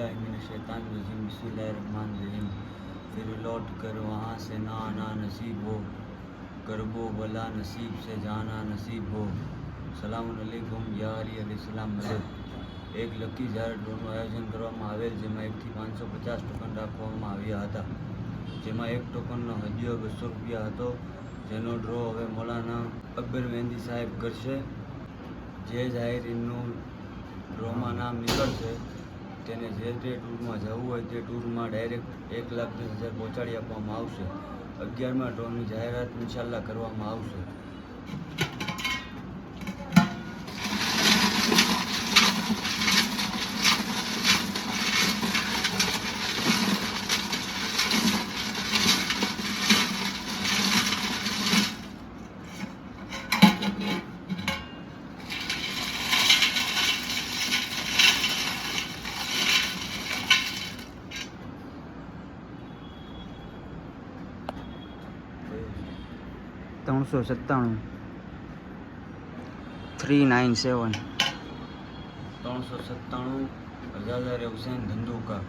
औज़ुबिल्लाहिमिनश्शैतानिर्रजीम बिस्मिल्लाहिर्रहमानिर्रहीम। फिर लौट कर वहाँ से ना आना नसीब हो, करबो भला नसीब से जाना नसीब हो। સલામુન અલૈકુમ યા અલી અલૈહિસ્સલામ મદદ। એક લકી ઝાર ડ્રોનું આયોજન કરવામાં આવેલ, જેમાં 1 થી 550 ટોકન રાખવામાં આવ્યા હતા, જેમાં એક ટોકનનો હદિયો 200 રૂપિયા હતો, જેનો ડ્રો હવે મૌલાના અકબર મહેંદી સાહેબ કરશે। જે જાહેરીનું ડ્રોમાં નામ નીકળશે તેને જે ટૂરમાં જવું હોય તે ટૂરમાં ડાયરેક્ટ 1,10,000 પહોંચાડી આપવામાં આવશે। 11મા ડ્રોની જાહેરાત ઇન્શાલ્લાહ કરવામાં આવશે। ત્રણસો 397 397 અઝાઝર હુસૈન ધંધુકા।